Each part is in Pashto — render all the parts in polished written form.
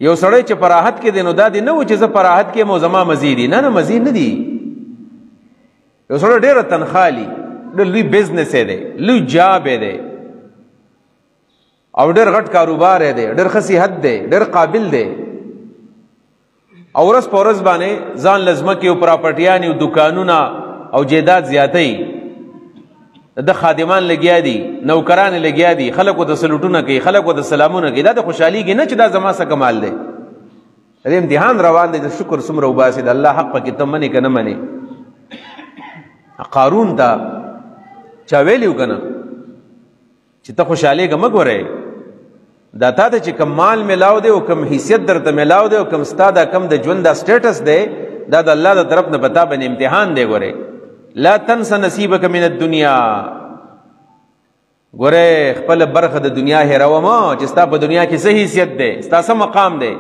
یو سړی چې په راحت کې دی نو دا دی نه و چې زه په راحت کې مو زما مزې دي، نه مزې نه دي. یو سړی ډېره تنخوا لي، ډېر لوی بزنس یې دی، لوی جاب یې دی او ډېر غټ کاروبار یې دی، ډېر ښه صحت دی، ډېر قابل دی، او ورځ په ورځ باندې ځان له ځمکې او پراپرټیانې او دوکانونه او جیداد زیاتوي، د خادمان لګیا دي، نوکران لګیا دي، خلکو ته سلوټونه کوي، خلکو ته سلامونه کوي. دا د خوشحالېږي نه چې دا زما څه کمال دی. د امتحان روان دی، د شکر څومره وباسي، د الله حق پکې ته منې که نه منې. قارون ته چا ویلي و که نه چې ته خوشحالېږه مه ګورئ، دا تا ته چې کم مال میلاو دی او کم حیثیت درته میلاو دی او کم ستا دا کم د ژوند دا سټیټس دی، دا د الله د طرف نه په تا باندې امتحان دی. ګورئ لا تنس نصیبک من الدنیا، ګورئ خپل برخه د دنیا هېروه مه چې ستا په دنیا کې څه حیثیت دی، ستا څه مقام دی.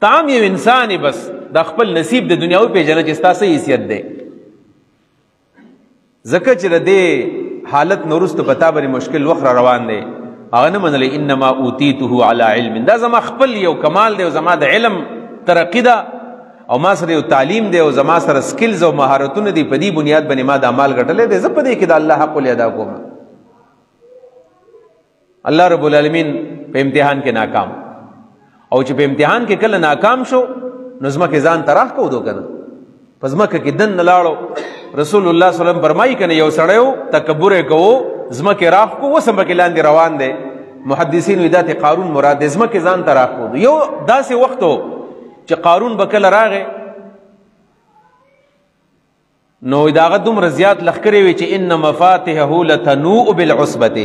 ته هم یو انسان یې، بس دا خپل نصیب د دنیا وپېژنه چې ستا څه حیثیت دی. ځکه چې د دې حالت نه وروسته په تا باندې مشکل وخت را روان دی، هغه نه منلی انما اوتیته علی علم، دا زما خپل یو کمال دی او زما د علم ترقی ده او ما سره یو تعلیم دی او زما سره سکلز او مهارتونه دي، په دې بنیاد باندې ما دا مال ګټلی دی، زه په دې کې د الله حق ولې ادا کوم. الله رب العالمین په امتحان کې ناکام، او چې په امتحان کې کله ناکام شو نو ځمکې ځان ته راښکودو که نه، په ځمکه کې دن نه لاړو. رسول الله صلی الله علیه وسلم فرمایي که نه یو سړی و تکبر یې کوو، ځمکې راښکو، اوس هم پکې لاندې روان دی. محدثین وایي دا ته قارون مراد دی، ځمکې ځان ته راښکودو. یو داسې وخت و چې قارون به کله راغی نو د هغه دومره زیات لښکرې وي چې ان مفاتحه لتنوء بالعصبة،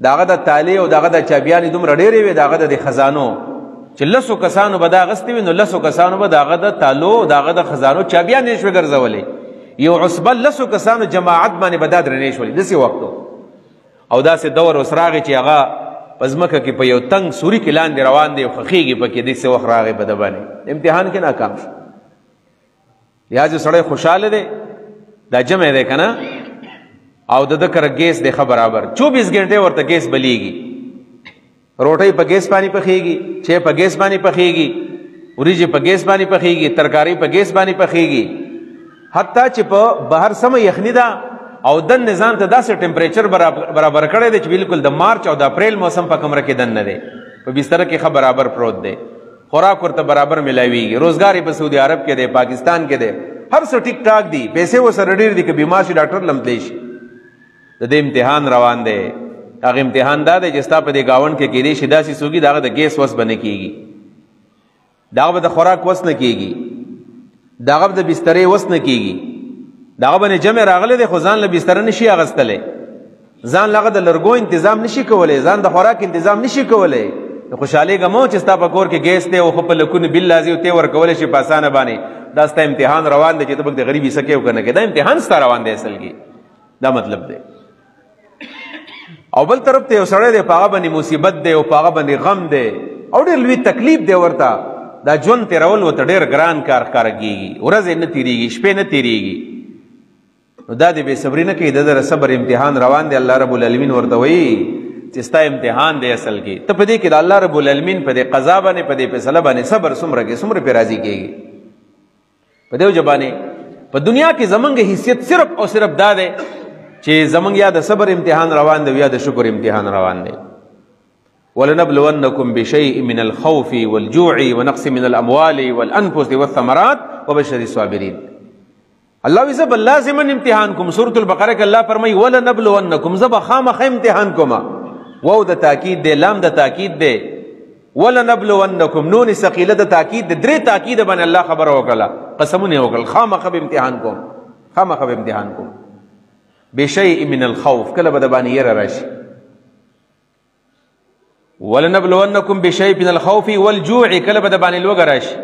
د هغه د تالې او د هغه د چابیانې دومره ډېرې وي، د هغه د خزانو چې لسو کسانو به دا اخیستې وي نو لسو کسانو به د هغه د تالو د هغه د خزانو چابیانې یې شوې ګرځولې. یو عصبه لسو کسانو جماعت باندې به دا درنې شولې. داسې وخت او داسې دور اوس راغی چې هغه په ځمکه کې په یو تنګ سوري کې لاندې روان دی او خښېږي پکې. داسې وخت راغی په ده باندې امتحان کې ناکام شو. یا چې سړی خوشحاله دی دا جمع دی که نه، او د ده کره ګیس دی ښه برابر، 24 ګنټې ورته ګیس بلیږي، روټۍ په ګیس باندې پخېږي، چای په ګیس باندې پخېږي، وریجې په ګیس باندې پخېږي، ترکاري په ګیس باندې پخېږي. حتی چې په بهر سمه یخني ده او دن نظام ته داسې ټمپریچر برابر کړی دی چې بالکل د مارچ او د اپریل موسم په کمره کې دن نه دی، په بستره کې ښه برابر پروت دی، خوراک ورته برابر ملاویږي، روزګار یې په سعودي عرب کې دی، پاکستان کې دی، هر څه ټیک ټاک دی، پیسې ورسره ډېر دي، که بیمار شي ډاکټر لم تلی شي. د دې امتحان روان دی. هغه امتحان دا دی چې ستا په دې ګاونډ کې کېدی شي داسې څوک د هغه د ګیس وس به نه کېږي، د هغه به د خوراک وس نه کېږي، د هغه به د بسترې وس نه کېږي، د هغه باندې جمع راغلی دی خو ځان له بستره نه شي اخیستلی، ځان له هغه د لرګو انتظام نه شي کولی، ځان د خوراک انتظام نه شي کولی. د خوشحالېږه مه چې ستا په کور کې ګیس دی او خو په لکونو بل راځي او ته ورکولی شي په اسانه باندې. دا ستا امتحان روان دی چې ته پکې د غریبي څه کوې او که نه کوې، دا امتحان ستا روان دی اصل کې، دا مطلب دی. او بل طرف ته یو سړی دی په هغه باندې مصیبت دی او په هغه باندې غم دی او ډېر لوی تکلیف دی ورته، دا ژوند تېرول ورته ډېر ګران کار ښکاره کېږي، ورځې نه تېرېږي، شپې نه تېرېږي. نو دا دې بې صبري نه کوي، د در صبر امتحان روان دی. الله رب العالمین ورته وایي چې ستا امتحان دی اصل کې، ته په دې کې د الله رب العالمین په دې قضا باندې په دې فیصله باندې صبر څومره کې څومره پرې راضي کېږي. په دې وجه باندې په دنیا کې زمونږ حیثیت صرف او صرف دا دی چې زمونږ یا د صبر امتحان روان دی یا د شکر امتحان روان دی. وَلَنَبْلُوَنَّكُمْ بِشَيْءٍ مِّنَ الْخَوْفِ وَالْجُوعِ وَنَقْصٍ مِّنَ الْأَمْوَالِ وَالْأَنفُسِ وَالثَّمَرَاتِ وَبَشِّرِ الصَّابِرِينَ. الله وی زب لازمن امتحان کوم. سورۃ البقره کې الله فرمایي وَلَنَبْلُوَنَّكُمْ زب خامخ امتحان کوم. واو د تاکید دی، لام د تاکید دی، وَلَنَبْلُوَنَّكُمْ نون ثقيله د تاکید دی، درې تاکید باندې الله خبر وکړه، قسمونه وکړه، خامخ امتحان کوم، خامخ امتحان کوم. بشیء من الخوف کله به د باندې یره راشي، ولنبلونکم بشیء من الخوف والجوع کله به د باندې لوږه راشي،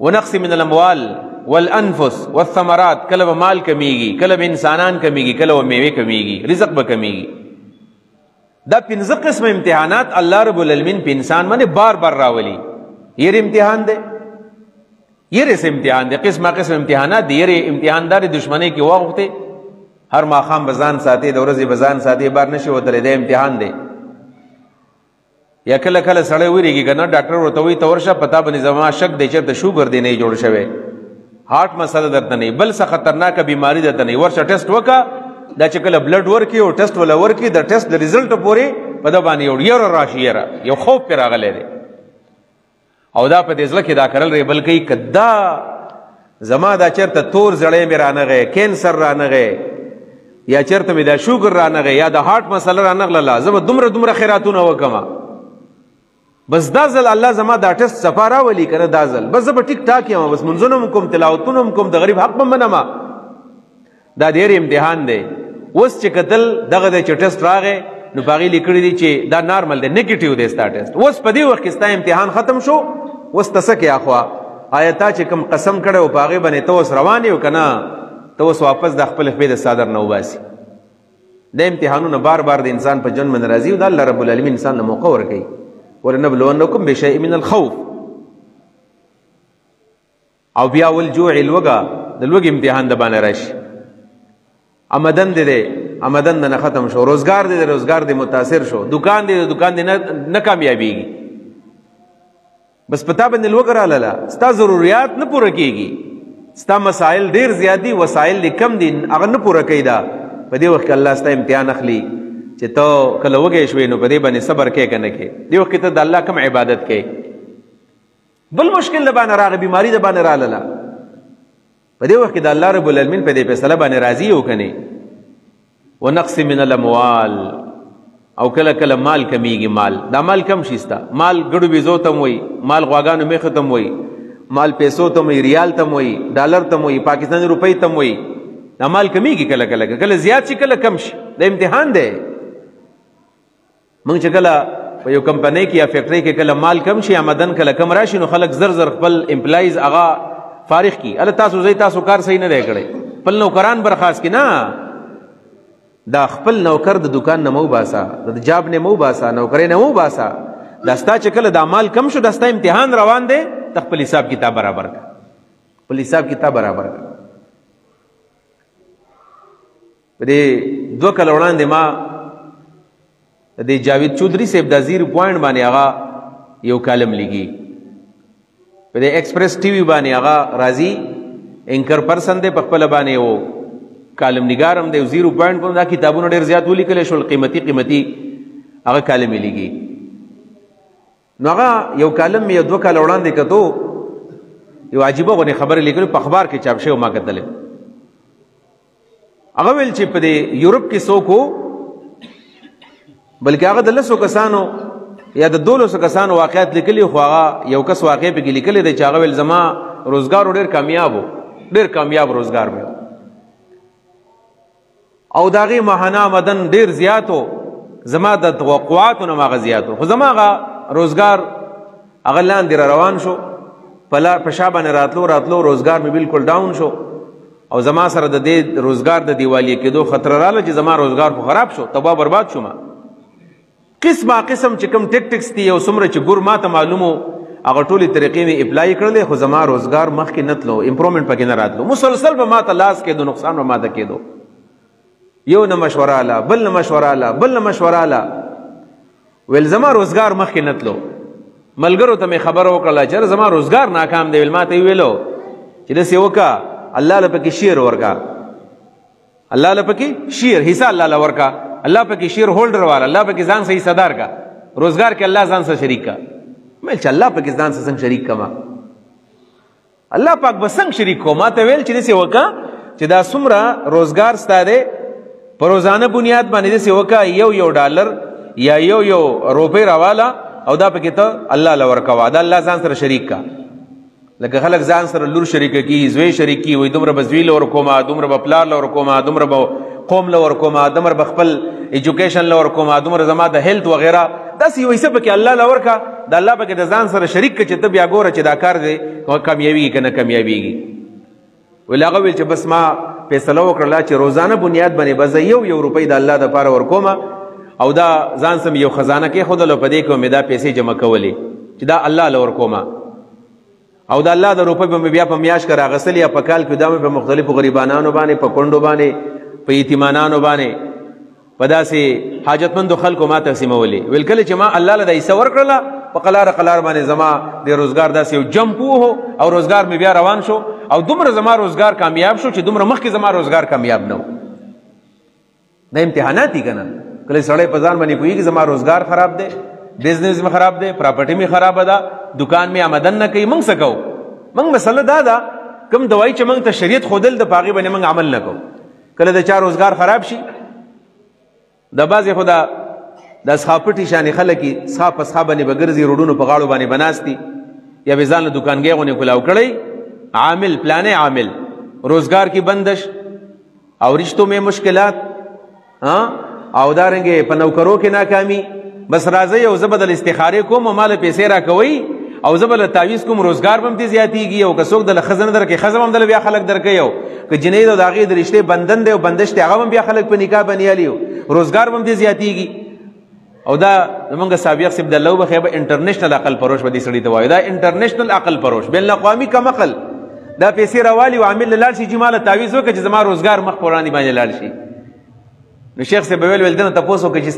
ونقص من الاموال والانفس والثمرات کله به مال کمیږي، کله به انسانان کمیږي، کله به میوه کمیږي، رزق به کمیږي. دا پنځه قسم امتحانات الله رب العالمین په انسان باندې بار بار راولي. یې امتحان دی، یره سے امتحان دی، قسمه قسم امتحانات دی. یره امتحان دار دشمنی کې وخت هر ماخام بزان ساتي، د ورځې بزان ساتي، بار نشي ودرې، د امتحان دی. یا کله کله سړی ویریږي که نه ډاکټر ورته وایي ته ورشه په تا باندې زما شک دی چېرته شوګر دی نه جوړ شوی هارټ مسله درته نه بل څه خطرناکه بیماري درته نه ورشه ټیسټ وکړه دا چې کله بلډ ورکړي او ټیسټ ولا ورکړي د ټیسټ د ریزلټ پورې په ده باندې یو یره راشي یره یو خوف پرې راغلی دی او دا په دې زړه کې دا کرل ریبل کوي که دا زما دا چېرته تور زړی مې رانغی کینسر رانغی یا چېرته مې دا شوګر رانغی یا د هارټ مسله رانغلله زه به دومره خیراتونه وکړم بس دا ځل الله زما دا ټیسټ صفا راولي که نه دا ځل بس زه به ټیک ټاک یم بس منځونه م کوم تلاوتونه م کوم د غریب حق به منم دا ډېر امتحان دی اوس چې کتل دغه دی چې ټیسټ راغی نو په هغې لیکلي دي چې دا نارمل دی نیګیټیو دی ستا ټیسټ اوس په دې وخت کې ستا امتحان ختم شو اوس ته څه کې اخوا آیا تا چې کوم قسم کړی و په هغې باندې ته اوس روان یو که نه ته اوس واپس د خپل خپې د صادر نه وباسي دا امتحانونه بار بار د انسان په ژوند باندې راځي او د الله رب العالمین انسان له موقع ورکوي ولنبلونکم بشیء من الخوف او بیا والجوع لوږه د لوږې امتحان د باندې راشي آمدن دی آمدن نه ختم شو روزګار دی روزګار دی متاثر شو دکان دی دکان دی نه کامیابیږي بس پتا باندې لوږه رالاله ستا ضروریات نه پوره کیږي ستا مسائل ډیر زیات دي وسایل دې کم دي هغه نه پوره کوي دا په دې وخت کې الله ستا امتحان اخلي چې ته کله وږی شوې نو په دې باندې صبر کوې که نه کوې دې وخت کې ته د الله کم عبادت کوې بل مشکل د باندې راغی بیماري د باندې رالاله په دې وخت کې د الله رب العالمین په دې فیصله باندې راضي یو که نه ونقص من الاموال او کله کله مال کمیږي مال دا مال کم شي ستا مال ګډو بیزو ته م وایي مال غواګانو میخو ته م وایي مال پیسو ته م وایي ریال ته م وایي ډالر ته م وایي پاکستاني روپۍ ته م وایي دا مال کمیږي کله کله کله زیات شي کله کم شي دا امتحان دی موږ چې کله په یو کمپنۍ کې یا فیکټرۍ کې کله مال کم شي آمدن کله کم راشي نو خلک زر زر خپل امپلایز هغه فارغ کي هله تاسو کار صحیح نه دی کړی خپل نوکران برخاست کي نه دا خپل نوکر د دکان نه مو باسا د جاب نه مو باسا نوکرې نه مو باسا دا ستا چې کله دا مال کم شو دا ستا امتحان روان دی ته خپل حساب کتاب برابر کړه خپل حساب کتاب برابر کړه په دې 2 کال وړاندې ما د جاوید چودھری صاحب د 0 پوینټ باندې هغه یو کالم لګي په دې ایکسپریس ټي وي باندې هغه راځي انکر پرسن دی په خپل باندې وو کالم نگارم دی 0 پوینټ په دا کتابونه ډېر زیات ولیکل شول قیمتي هغه کالم لګي نو هغه یو کالم یو 2 کال وړاندې کتو یو عجیبه غونې خبره لیکل په اخبار کې چاپ شوی ما کتل هغه ویل چې په دې یورپ کې څوک بلکې هغه د 100 کسانو یا د 200 کسانو واقعیت لیکلي خو هغه یو کس واقع پکې لیکلی دی چې هغه ویل زما روزګار ډېر کامیاب روزګار مې او د هغې ماهانه آمدن ډېر زیات و زما د توقعاتو نه هغه زیات و خو زما هغه روزګار هغه لاندې را روان شو په شا باندې راتلو روزګار مې بالکل ډاون شو او زما سره د دې روزګار د دیوالیه کېدو خطر راغله چې زما روزګار خو خراب شو تباه برباد شوم قسم چې کوم ټیکټکس دي او څومره چې ګور ما ته معلومو هغه ټولې طریقې مې اپلای کړلې خو زما روزګار مخکې نه تلو امپرومنټ پکې نه راتلو مسلسل به ما ته لاس کېدو نقصان به ما ته کېدو یو نه مشوره اله بل نه مشوره اله ویل زما روزګار مخکې نه تلو ملګرو ته مې خبره وکړله چې زما روزګار ناکام دی ویل ما ته یې ویلو چې داسې وکړه الله له پکې شیر ورکا الله له پکې شیر حصہ الله له ورکا الله پکې شیر هولډر والا الله پکې ځان صحیح صدر کا روزګار کې الله ځان سره شریک کا مې چې الله پکې ځان سره شریک کما الله پاک بسنګ شریک کو ما ته ویل چې داسې وکړه چې دا څومره روزګار ستاره په روزانه بنیاد باندې داسې وکړه یو ډالر یا یو روپۍ راواله او دا پکې ته الله له ورکوا دا الله ځان سره شریک کا لکه خلک ځان سره لور شریک کی زوی شریک کی وای دومره بزوی لور کوما دومره بپلار لور کوما دومره قوم لور کوما دومره بخپل ایجوکیشن لور کوما دومره زما د هیلث وغیرہ داسې وایسه پکې الله لور کا د الله پکې د ځان سره شریک چې ته بیا ګوره چې دا کار دی کامیابیږي که نه کامیابیږي ویل هغه ویل چې بس ما فیصله وکړله چې روزانه بنیاد باندې به زه یو روپۍ د الله دپاره ورکومه او دا ځان سم یو خزانه کېښودل او په دې کې مې دا پیسې جمع کولې چې دا الله له ورکومه او د الله د روپۍ به مې بیا په میاشت کې راغستل یا په کال کې دا مې په مختلفو غریبانانو باندې په کونډو باندې په یتیمانانو باندې په داسې حاجتمندو خلکو ما تقسیمولې ویل کله چې ما الله له دا حصه ورکړله په قلاره قلار باندې زما د روزګار داسې یو جمپ وو او روزګار مې بیا روان شو او دومره زما روزګار کامیاب شو چې دومره مخکې زما روزګار کامیاب نه و. دا امتحانات دي که نه؟ کله سړی په ځان باندې پوهېږي زما روزګار خراب دی، بزنس مې خراب دی، پراپرټي مې خرابه ده، دکان مې آمدن نه کوي، موږ څه کوو؟ موږ مسله دا ده کوم دوايي چې موږ ته شریعت ښودل د په هغې باندې موږ عمل نه کوو. کله د چا روزګار خراب شي د بعضې خو د اصحابپټي شانې خلک یي څښا په څښا باندې به ګرځي، روډونو په غاړو باندې به ناست دي، یا به ځان له دوکانګۍ غونې کلاو کړی، عامل پلانې عامل روزګار کې بندش او رشتو میں مشکلات او دارنګې په نوکرو کې ناکامي. بس راځئ او زه به دله استخارې کوم او ماله پیسې راکوئ او زه به له تعویض کوم، روزګار به هم ترې زیاتېږي او که څوک دله ښځه نه درکوي ښځه به هم دله بیا خلک درکوي، او که جنۍ ده د هغې د رشتې بندن دی او بندش دی هغه به هم بیا خلک په نکاح بنیالي او روزګار به هم ترې زیاتېږي. او دا زمونږ سابق صاحب د الله وبخښي به انټرنیشنل عقل پروش به دې سړي ته وایي، دا انټرنیشنل عقل پروش بین الاقوامي کم عقل. دا پیسې راوالي او عامل له لاړ شي چې ما له تعویض وکړه چې زما روزګار مخ په وړاندې باندې لاړ شي. نو شیخ صاحب به ویل دنه تپوس وکړه چې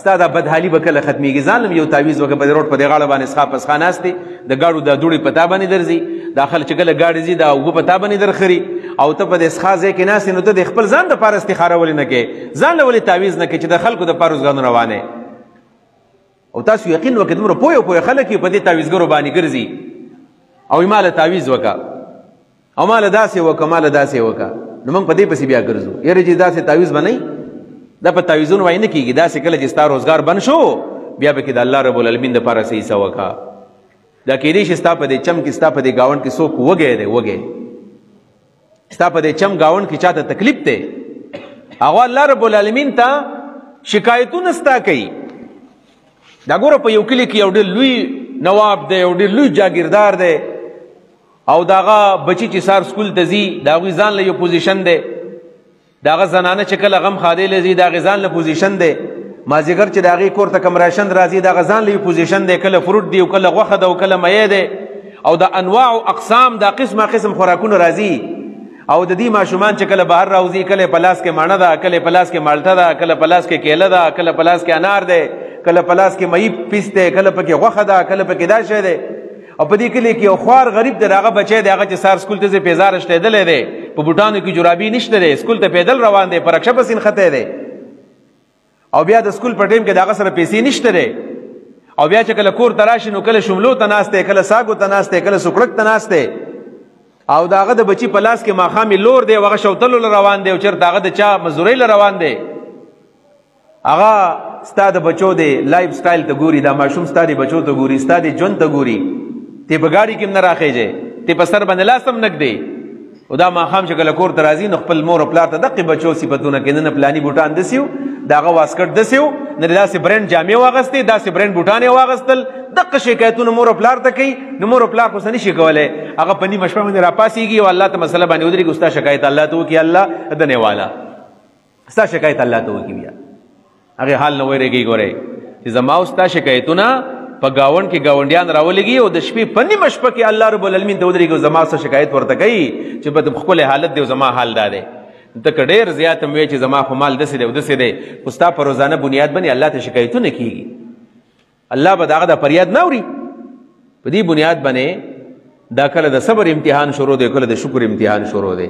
ستا دا بدحالي به کله ختمېږي، ځان یو تعویض وکړه په دې روډ په دې غاړه باندې څښا پسخا ناست دی، د ګاډو دا دوړې په تا باندې درځي، دا خلک چې کله ګاډي ځي دا اوبه په تا باندې درخري او ته په دې څښا ځای کې ناست یې، نو ته د خپل ځان دپاره استخاره ولې نه کوې؟ ځان له ولې تعویض نه کوې چې د خلکو دپاره روزګارونه روانې؟ او تاسو یقین وکړئ دومره پوه خلک یې په دې تعویضګرو باندې ګرځي او ما له تعویض وکړه او ما له داسې وکړه ما له داسې وکړه، نو موږ په دې پسې بیا ګرځو. یاره چې داسې تعویض به نه دا په تعویضونو وایي نه کېږي، داسې کله چې ستا روزګار بند شو بیا به کې د الله رب العالمین دپاره څه حصه وکړه. دا کېدای شي ستا په دې چم کې ستا په دې ګاونډ کې څوک وږی دی، وږی ستا په دې چم ګاونډ کې چاته تکلیف دی، هغه الله رب العالمین ته شکایتونه ستا کوي. دا ګوره په یو کلي کې یو ډېر لوی نواب دی، یو ډېر لوی جاګیردار دی او د هغه بچي چې سار سکول ته ځي د هغوی ځان له یو پوزیشن دی، د هغه زنانه چې کله غم خادی له ځي د هغې ځان له پوزیشن دی، مازدیګر چې د هغې کور ته کم راشن راځي د هغه ځان له یو پوزیشن دی، کله فروټ دی او کله غوښه ده او کله میی دی او د انواع او اقسام دا قسمه قسم خوراکونه راځي. او د دې ماشومان چې کله بهر راوځي کله په لاس کې ماڼه ده، کله په لاس کې مالټه ده، کله په لاس کې کیله ده، کله په لاس کې انار دی، کله په لاس کې میی پیس دی، کله پکې غوښه ده، کله پکې دا شی دی. او په دې کلي کې یو خوار غریب دی، د هغه بچی دی هغه چې سار سکول ته ځي پیزار شتېدلی دی، په بوټانو کې جرابي نشته دی، سکول ته پیدل روان دی، په رکشه پسې نښتی دی او بیا د سکول په ټیم کې د هغه سره پیسې نشته دی او بیا چې کله کور ته راشي نو کله شملو ته ناست دی، کله ساګو ته ناست دی، کله سوکړک ته ناست دی او د هغه د بچي په لاس کې ماښامې لور دی او هغه شوتلو له روان دی او چېرته هغه د چا مزدورۍ له روان دی. هغه ستا د بچو د لایف سټایل ته ګوري، دا ماشوم ستا د بچو ته ګوري، ستا د ژوند ته ګوري، تی په ګاډي کې هم نه راخېږې، تی په سر باندې لاس هم نه ږدې او دا ماښام چې کله کور ته راځي نو خپل مور او پلار ته دقې بچو صفتونه کوي، نه پلاني بوټان داسې و، د هغه واسکټ داسې و، نه داسې برنډ جامې واغستې، داسې برنډ بوټان یې واغستل، دقه شکایتونه مور او پلار ته کوي. نو مور او پلار خو څه نشي کولی، هغه په نیمه شپه باندې راپاڅېږي او الله ته مسله باندې ودرېږي، ستا شکایت الله ته وکړي، الله دنې والا ستا شکایت الله ته وکړي، بیا هغې حال نه ویرېږي. ګورئ چې زما او ستا شکایتونه په ګاونډ کې ګاونډیان راولېږي او د شپې په نیمه شپه کې الله رب العالمین ته ودرېږي او زما څه شکایت ورته کوي چې په ښکلی حالت دی او زما حال دا دی. ته که ډېر زیات هم وایې چې زما خو مال داسې دی او داسې دی، خو ستا په روزانه بنیاد باندې الله ته شکایتونه کېږي، الله به د هغه د فریاد نه اوري. په دې بنیاد باندې دا کله د صبر امتحان شروع دی، کله د شکر امتحان شروع دی.